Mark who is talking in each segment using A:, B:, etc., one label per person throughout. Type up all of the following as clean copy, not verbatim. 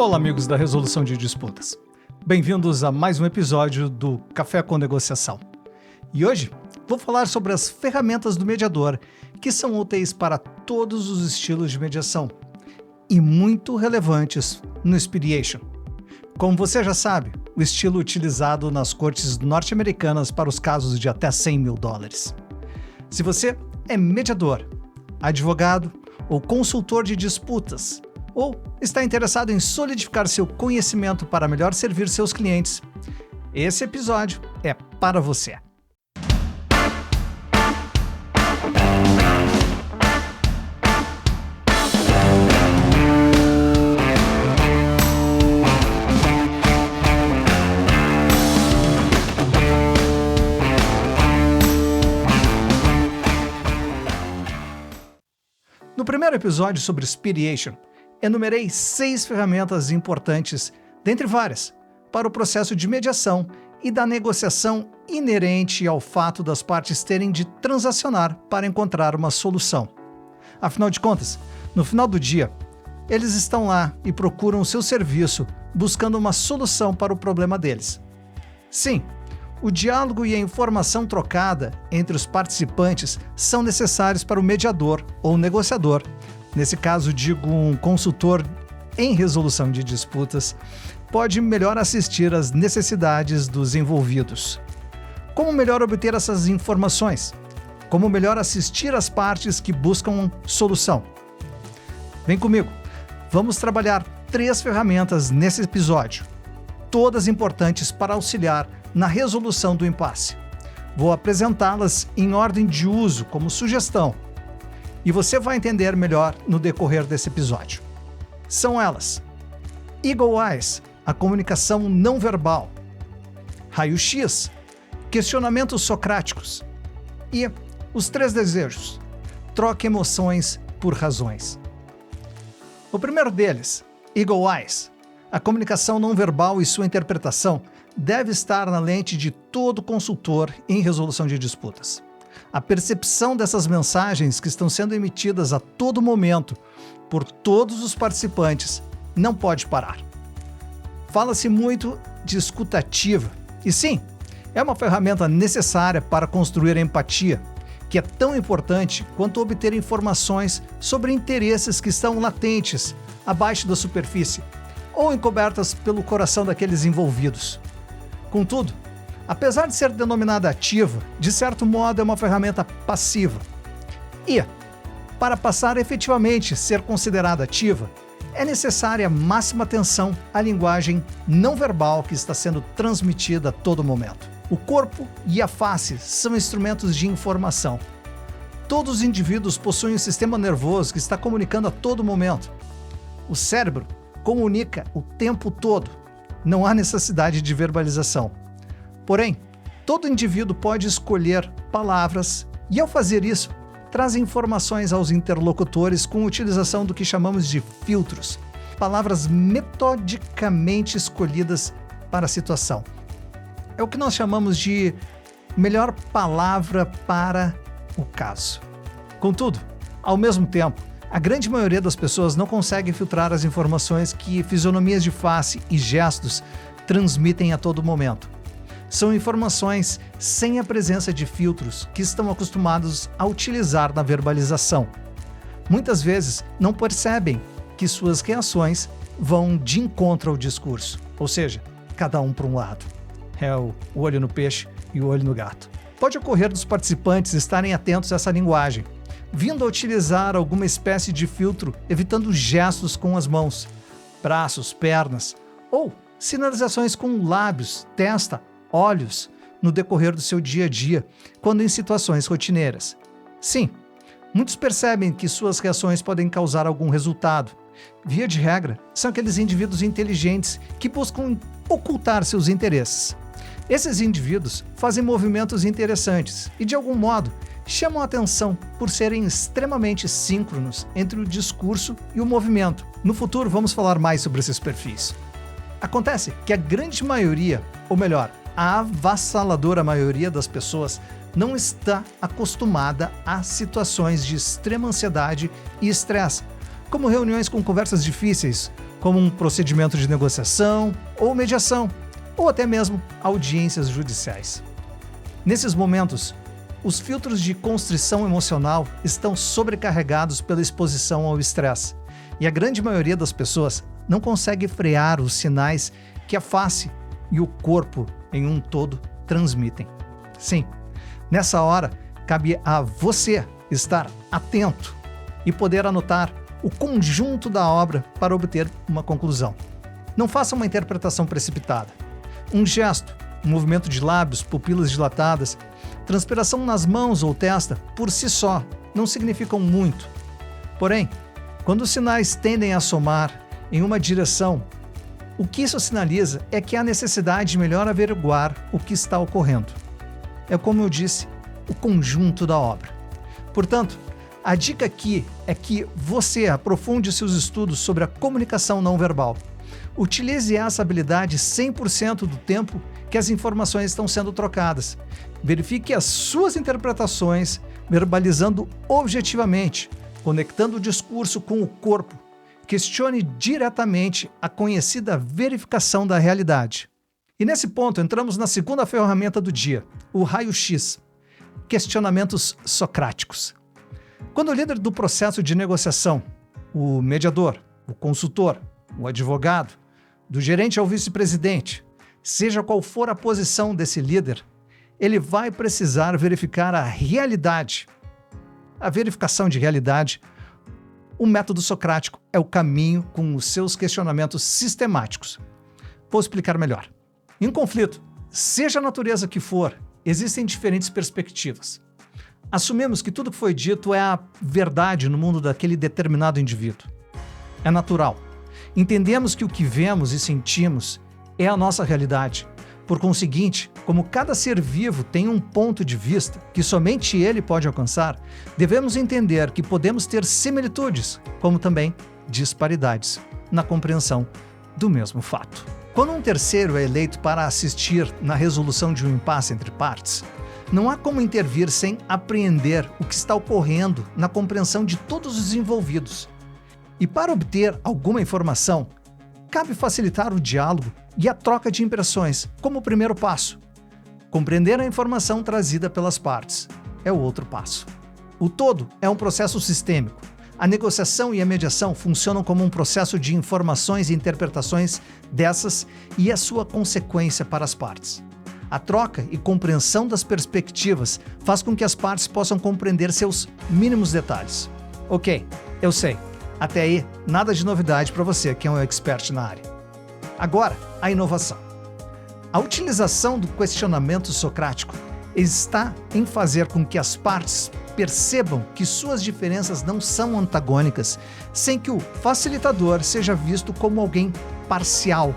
A: Olá, amigos da resolução de disputas. Bem-vindos a mais um episódio do Café com Negociação. E hoje vou falar sobre as ferramentas do mediador que são úteis para todos os estilos de mediação e muito relevantes no Expediation. Como você já sabe, o estilo utilizado nas cortes norte-americanas para os casos de até $100 mil. Se você é mediador, advogado ou consultor de disputas, ou está interessado em solidificar seu conhecimento para melhor servir seus clientes, esse episódio é para você. No primeiro episódio sobre Expediation, enumerei 6 ferramentas importantes, dentre várias, para o processo de mediação e da negociação inerente ao fato das partes terem de transacionar para encontrar uma solução. Afinal de contas, no final do dia, eles estão lá e procuram o seu serviço buscando uma solução para o problema deles. Sim, o diálogo e a informação trocada entre os participantes são necessários para o mediador ou negociador. Nesse caso, digo um consultor em resolução de disputas, pode melhor assistir às necessidades dos envolvidos. Como melhor obter essas informações? Como melhor assistir às partes que buscam solução? Vem comigo, vamos trabalhar 3 ferramentas nesse episódio, todas importantes para auxiliar na resolução do impasse. Vou apresentá-las em ordem de uso como sugestão, e você vai entender melhor no decorrer desse episódio. São elas: Eagle Eyes, a comunicação não verbal; Raio-X, questionamentos socráticos; e os 3 desejos, troque emoções por razões. O primeiro deles, Eagle Eyes, a comunicação não verbal e sua interpretação deve estar na lente de todo consultor em resolução de disputas. A percepção dessas mensagens que estão sendo emitidas a todo momento por todos os participantes não pode parar. Fala-se muito de escuta ativa, e sim, é uma ferramenta necessária para construir a empatia, que é tão importante quanto obter informações sobre interesses que estão latentes abaixo da superfície ou encobertas pelo coração daqueles envolvidos. Contudo, apesar de ser denominada ativa, de certo modo é uma ferramenta passiva. E, para passar a efetivamente ser considerada ativa, é necessária máxima atenção à linguagem não verbal que está sendo transmitida a todo momento. O corpo e a face são instrumentos de informação. Todos os indivíduos possuem um sistema nervoso que está comunicando a todo momento. O cérebro comunica o tempo todo. Não há necessidade de verbalização. Porém, todo indivíduo pode escolher palavras e, ao fazer isso, traz informações aos interlocutores com a utilização do que chamamos de filtros, palavras metodicamente escolhidas para a situação. É o que nós chamamos de melhor palavra para o caso. Contudo, ao mesmo tempo, a grande maioria das pessoas não consegue filtrar as informações que fisionomias de face e gestos transmitem a todo momento. São informações sem a presença de filtros que estão acostumados a utilizar na verbalização. Muitas vezes não percebem que suas reações vão de encontro ao discurso, ou seja, cada um para um lado. É o olho no peixe e o olho no gato. Pode ocorrer dos participantes estarem atentos a essa linguagem, vindo a utilizar alguma espécie de filtro, evitando gestos com as mãos, braços, pernas, ou sinalizações com lábios, testa, olhos, no decorrer do seu dia a dia, quando em situações rotineiras. Sim, muitos percebem que suas reações podem causar algum resultado. Via de regra, são aqueles indivíduos inteligentes que buscam ocultar seus interesses. Esses indivíduos fazem movimentos interessantes e, de algum modo, chamam a atenção por serem extremamente síncronos entre o discurso e o movimento. No futuro, vamos falar mais sobre esses perfis. Acontece que a grande maioria, ou melhor, a avassaladora maioria das pessoas não está acostumada a situações de extrema ansiedade e estresse, como reuniões com conversas difíceis como um procedimento de negociação ou mediação, ou até mesmo audiências judiciais. Nesses momentos, os filtros de constrição emocional estão sobrecarregados pela exposição ao estresse, e a grande maioria das pessoas não consegue frear os sinais que a face e o corpo em um todo transmitem. Sim, nessa hora, cabe a você estar atento e poder anotar o conjunto da obra para obter uma conclusão. Não faça uma interpretação precipitada. Um gesto, um movimento de lábios, pupilas dilatadas, transpiração nas mãos ou testa, por si só, não significam muito. Porém, quando os sinais tendem a somar em uma direção, o que isso sinaliza é que há necessidade de melhor averiguar o que está ocorrendo. É como eu disse, o conjunto da obra. Portanto, a dica aqui é que você aprofunde seus estudos sobre a comunicação não verbal. Utilize essa habilidade 100% do tempo que as informações estão sendo trocadas. Verifique as suas interpretações, verbalizando objetivamente, conectando o discurso com o corpo. Questione diretamente a conhecida verificação da realidade. E nesse ponto entramos na segunda ferramenta do dia, o raio-x. Questionamentos socráticos. Quando o líder do processo de negociação, o mediador, o consultor, o advogado, do gerente ao vice-presidente, seja qual for a posição desse líder, ele vai precisar verificar a realidade. A verificação de realidade, o método socrático é o caminho com os seus questionamentos sistemáticos. Vou explicar melhor. Em um conflito, seja a natureza que for, existem diferentes perspectivas. Assumimos que tudo que foi dito é a verdade no mundo daquele determinado indivíduo. É natural. Entendemos que o que vemos e sentimos é a nossa realidade. Por conseguinte, como cada ser vivo tem um ponto de vista que somente ele pode alcançar, devemos entender que podemos ter similitudes, como também disparidades, na compreensão do mesmo fato. Quando um terceiro é eleito para assistir na resolução de um impasse entre partes, não há como intervir sem apreender o que está ocorrendo na compreensão de todos os envolvidos. E para obter alguma informação, cabe facilitar o diálogo e a troca de impressões como o primeiro passo. Compreender a informação trazida pelas partes é o outro passo. O todo é um processo sistêmico. A negociação e a mediação funcionam como um processo de informações e interpretações dessas e a sua consequência para as partes. A troca e compreensão das perspectivas faz com que as partes possam compreender seus mínimos detalhes. Ok, eu sei. Até aí, nada de novidade para você que é um expert na área. Agora, a inovação. A utilização do questionamento socrático está em fazer com que as partes percebam que suas diferenças não são antagônicas, sem que o facilitador seja visto como alguém parcial,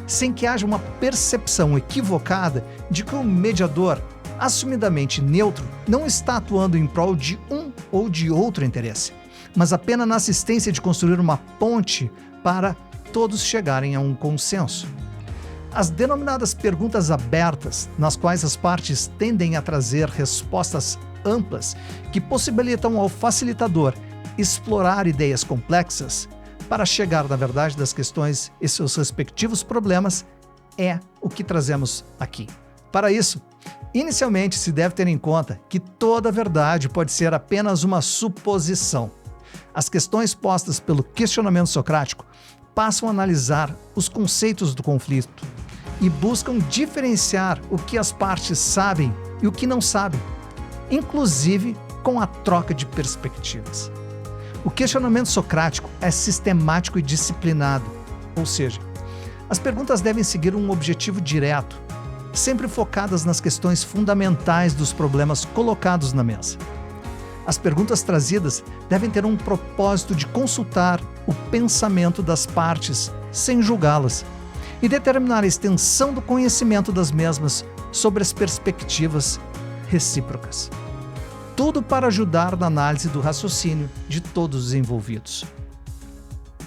A: sem que haja uma percepção equivocada de que o mediador, assumidamente neutro, não está atuando em prol de um ou de outro interesse, mas apenas na assistência de construir uma ponte para todos chegarem a um consenso. As denominadas perguntas abertas, nas quais as partes tendem a trazer respostas amplas que possibilitam ao facilitador explorar ideias complexas para chegar na verdade das questões e seus respectivos problemas, é o que trazemos aqui. Para isso, inicialmente se deve ter em conta que toda verdade pode ser apenas uma suposição. As questões postas pelo questionamento socrático passam a analisar os conceitos do conflito e buscam diferenciar o que as partes sabem e o que não sabem, inclusive com a troca de perspectivas. O questionamento socrático é sistemático e disciplinado, ou seja, as perguntas devem seguir um objetivo direto, sempre focadas nas questões fundamentais dos problemas colocados na mesa. As perguntas trazidas devem ter um propósito de consultar o pensamento das partes sem julgá-las e determinar a extensão do conhecimento das mesmas sobre as perspectivas recíprocas. Tudo para ajudar na análise do raciocínio de todos os envolvidos.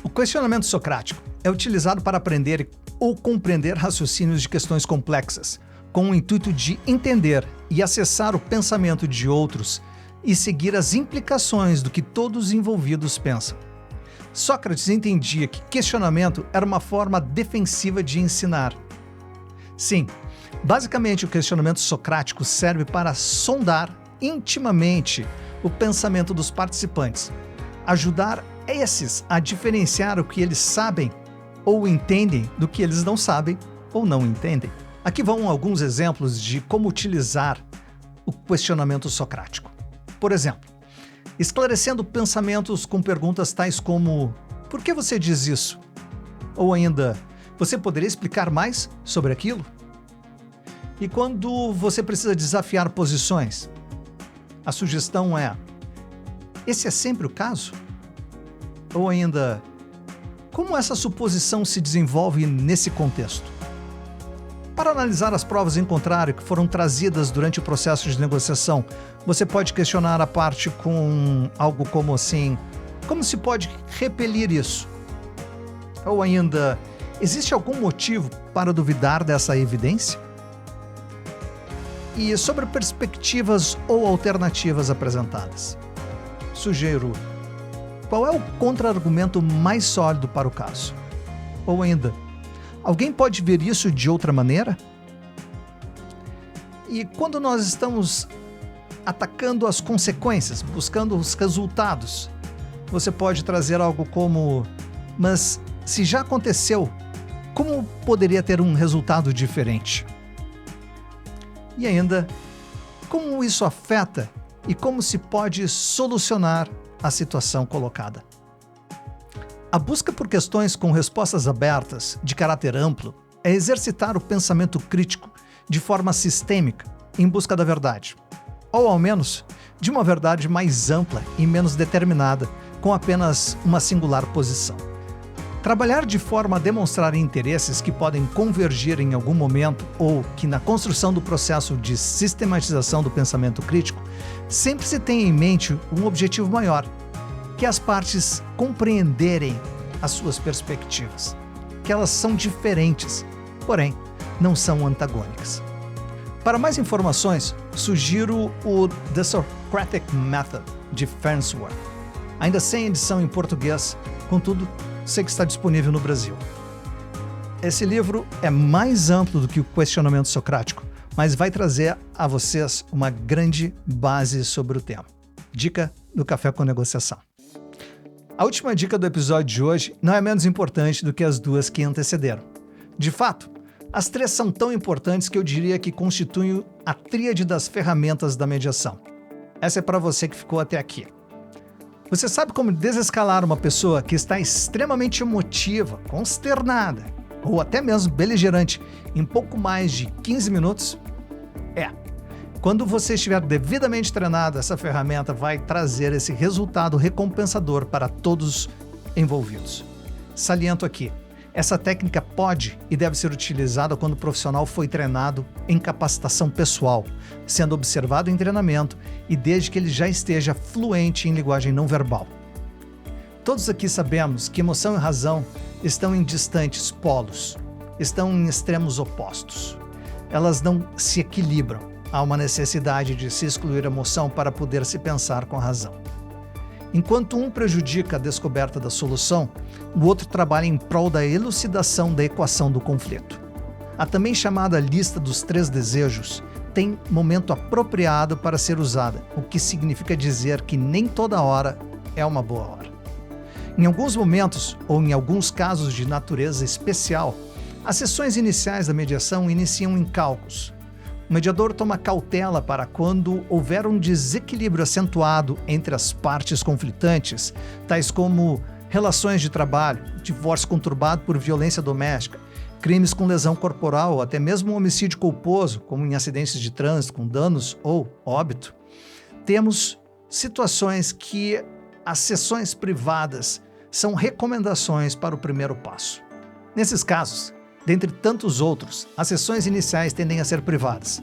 A: O questionamento socrático é utilizado para aprender ou compreender raciocínios de questões complexas, com o intuito de entender e acessar o pensamento de outros e seguir as implicações do que todos os envolvidos pensam. Sócrates entendia que questionamento era uma forma defensiva de ensinar. Sim, basicamente o questionamento socrático serve para sondar intimamente o pensamento dos participantes, ajudar esses a diferenciar o que eles sabem ou entendem do que eles não sabem ou não entendem. Aqui vão alguns exemplos de como utilizar o questionamento socrático. Por exemplo, esclarecendo pensamentos com perguntas tais como: por que você diz isso? Ou ainda, você poderia explicar mais sobre aquilo? E quando você precisa desafiar posições, a sugestão é: esse é sempre o caso? Ou ainda, como essa suposição se desenvolve nesse contexto? Para analisar as provas em contrário que foram trazidas durante o processo de negociação, você pode questionar a parte com algo como assim: como se pode repelir isso? Ou ainda, existe algum motivo para duvidar dessa evidência? E sobre perspectivas ou alternativas apresentadas, sugiro: qual é o contra-argumento mais sólido para o caso? Ou ainda, alguém pode ver isso de outra maneira? E quando nós estamos atacando as consequências, buscando os resultados, você pode trazer algo como: mas se já aconteceu, como poderia ter um resultado diferente? E ainda, como isso afeta e como se pode solucionar a situação colocada? A busca por questões com respostas abertas, de caráter amplo, é exercitar o pensamento crítico de forma sistêmica, em busca da verdade. Ou, ao menos, de uma verdade mais ampla e menos determinada, com apenas uma singular posição. Trabalhar de forma a demonstrar interesses que podem convergir em algum momento ou que, na construção do processo de sistematização do pensamento crítico, sempre se tem em mente um objetivo maior, que as partes compreenderem as suas perspectivas, que elas são diferentes, porém não são antagônicas. Para mais informações, sugiro o The Socratic Method, de Farnsworth. Ainda sem edição em português, contudo, sei que está disponível no Brasil. Esse livro é mais amplo do que o questionamento socrático, mas vai trazer a vocês uma grande base sobre o tema. Dica do Café com Negociação. A última dica do episódio de hoje não é menos importante do que as duas que antecederam. De fato, as três são tão importantes que eu diria que constituem a tríade das ferramentas da mediação. Essa é para você que ficou até aqui. Você sabe como desescalar uma pessoa que está extremamente emotiva, consternada ou até mesmo beligerante em pouco mais de 15 minutos? Quando você estiver devidamente treinado, essa ferramenta vai trazer esse resultado recompensador para todos envolvidos. Saliento aqui, essa técnica pode e deve ser utilizada quando o profissional foi treinado em capacitação pessoal, sendo observado em treinamento e desde que ele já esteja fluente em linguagem não verbal. Todos aqui sabemos que emoção e razão estão em distantes polos, estão em extremos opostos. Elas não se equilibram. Há uma necessidade de se excluir a emoção para poder se pensar com a razão. Enquanto um prejudica a descoberta da solução, o outro trabalha em prol da elucidação da equação do conflito. A também chamada lista dos 3 desejos tem momento apropriado para ser usada, o que significa dizer que nem toda hora é uma boa hora. Em alguns momentos, ou em alguns casos de natureza especial, as sessões iniciais da mediação iniciam em cálculos. O mediador toma cautela para quando houver um desequilíbrio acentuado entre as partes conflitantes, tais como relações de trabalho, divórcio conturbado por violência doméstica, crimes com lesão corporal ou até mesmo um homicídio culposo, como em acidentes de trânsito com danos ou óbito. Temos situações que as sessões privadas são recomendações para o primeiro passo. Nesses casos, dentre tantos outros, as sessões iniciais tendem a ser privadas.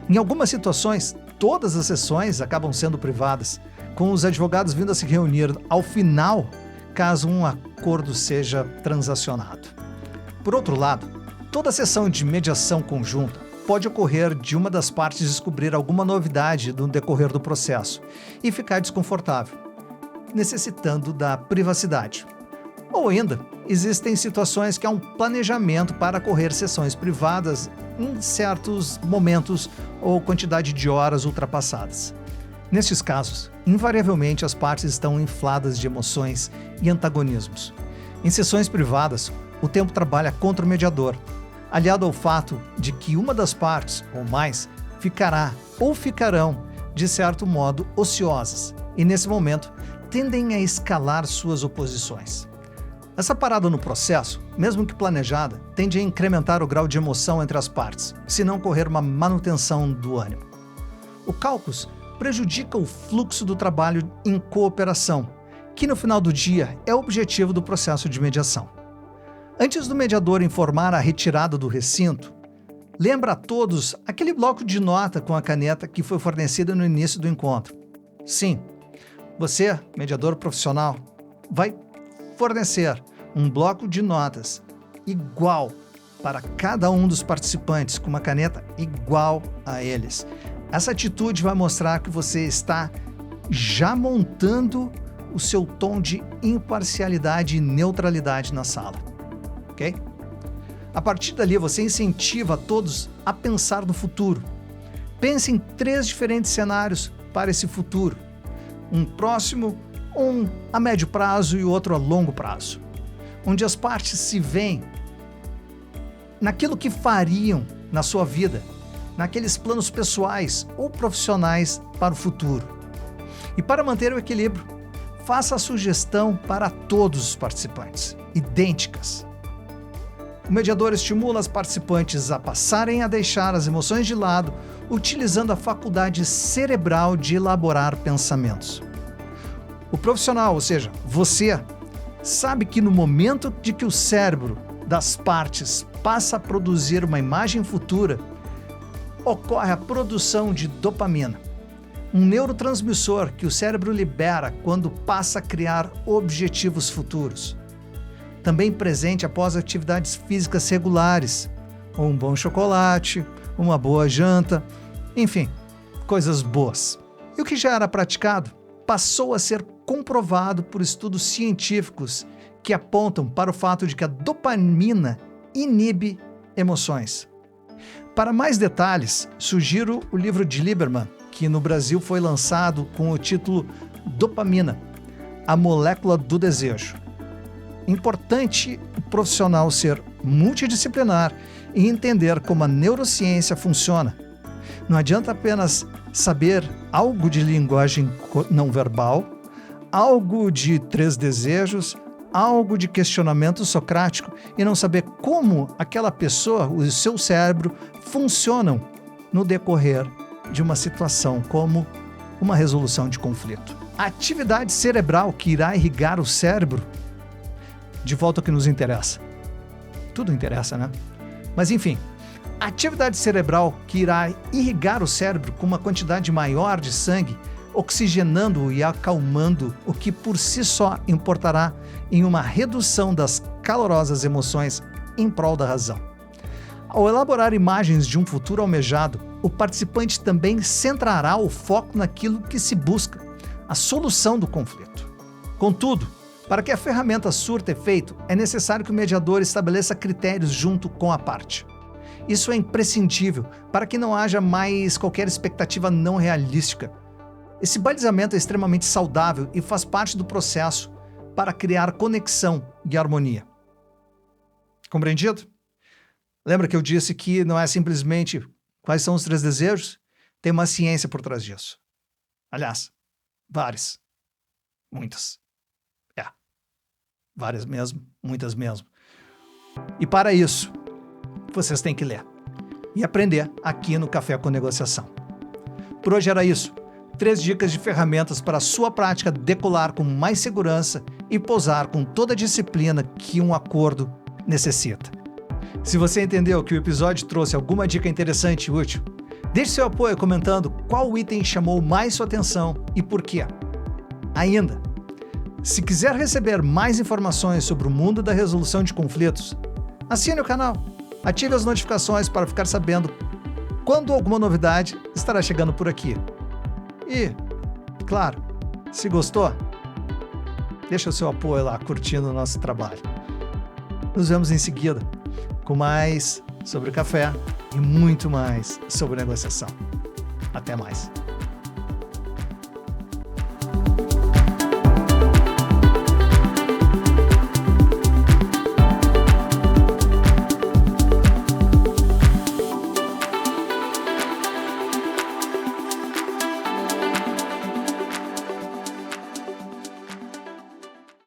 A: Em algumas situações, todas as sessões acabam sendo privadas, com os advogados vindo a se reunir ao final, caso um acordo seja transacionado. Por outro lado, toda sessão de mediação conjunta pode ocorrer de uma das partes descobrir alguma novidade no decorrer do processo e ficar desconfortável, necessitando da privacidade. Ou ainda, existem situações que há um planejamento para correr sessões privadas em certos momentos ou quantidade de horas ultrapassadas. Nestes casos, invariavelmente as partes estão infladas de emoções e antagonismos. Em sessões privadas, o tempo trabalha contra o mediador, aliado ao fato de que uma das partes, ou mais, ficará ou ficarão, de certo modo, ociosas, e nesse momento tendem a escalar suas oposições. Essa parada no processo, mesmo que planejada, tende a incrementar o grau de emoção entre as partes, se não ocorrer uma manutenção do ânimo. O caos prejudica o fluxo do trabalho em cooperação, que no final do dia é o objetivo do processo de mediação. Antes do mediador informar a retirada do recinto, lembra a todos aquele bloco de nota com a caneta que foi fornecida no início do encontro. Sim, você, mediador profissional, vai fornecer um bloco de notas igual para cada um dos participantes, com uma caneta igual a eles. Essa atitude vai mostrar que você está já montando o seu tom de imparcialidade e neutralidade na sala, ok? A partir dali, você incentiva todos a pensar no futuro. Pense em 3 diferentes cenários para esse futuro. Um próximo, um a médio prazo e outro a longo prazo. Onde as partes se veem naquilo que fariam na sua vida, naqueles planos pessoais ou profissionais para o futuro. E para manter o equilíbrio, faça a sugestão para todos os participantes, idênticas. O mediador estimula as participantes a passarem a deixar as emoções de lado, utilizando a faculdade cerebral de elaborar pensamentos. O profissional, ou seja, você, sabe que no momento de que o cérebro das partes passa a produzir uma imagem futura, ocorre a produção de dopamina, um neurotransmissor que o cérebro libera quando passa a criar objetivos futuros. Também presente após atividades físicas regulares, um bom chocolate, uma boa janta, enfim, coisas boas. E o que já era praticado passou a ser comprovado por estudos científicos que apontam para o fato de que a dopamina inibe emoções. Para mais detalhes, sugiro o livro de Lieberman, que no Brasil foi lançado com o título Dopamina, a molécula do desejo. Importante o profissional ser multidisciplinar e entender como a neurociência funciona. Não adianta apenas saber algo de linguagem não verbal, algo de 3 desejos, algo de questionamento socrático e não saber como aquela pessoa, o seu cérebro, funcionam no decorrer de uma situação como uma resolução de conflito. A atividade cerebral que irá irrigar o cérebro, de volta ao que nos interessa. Tudo interessa, né? Mas enfim, a atividade cerebral que irá irrigar o cérebro com uma quantidade maior de sangue, oxigenando-o e acalmando, o que por si só importará em uma redução das calorosas emoções em prol da razão. Ao elaborar imagens de um futuro almejado, o participante também centrará o foco naquilo que se busca, a solução do conflito. Contudo, para que a ferramenta surta efeito, é necessário que o mediador estabeleça critérios junto com a parte. Isso é imprescindível para que não haja mais qualquer expectativa não realística. Esse balizamento é extremamente saudável e faz parte do processo para criar conexão e harmonia. Compreendido? Lembra que eu disse que não é simplesmente quais são os 3 desejos? Tem uma ciência por trás disso. Aliás, várias. Muitas. Várias mesmo, muitas mesmo. E para isso, vocês têm que ler e aprender aqui no Café com Negociação. Por hoje era isso. 3 dicas de ferramentas para a sua prática decolar com mais segurança e pousar com toda a disciplina que um acordo necessita. Se você entendeu que o episódio trouxe alguma dica interessante e útil, deixe seu apoio comentando qual item chamou mais sua atenção e por quê. Ainda, se quiser receber mais informações sobre o mundo da resolução de conflitos, assine o canal, ative as notificações para ficar sabendo quando alguma novidade estará chegando por aqui. E, claro, se gostou, Deixa o seu apoio lá, curtindo o nosso trabalho. Nos vemos em seguida com mais sobre café e muito mais sobre negociação. Até mais.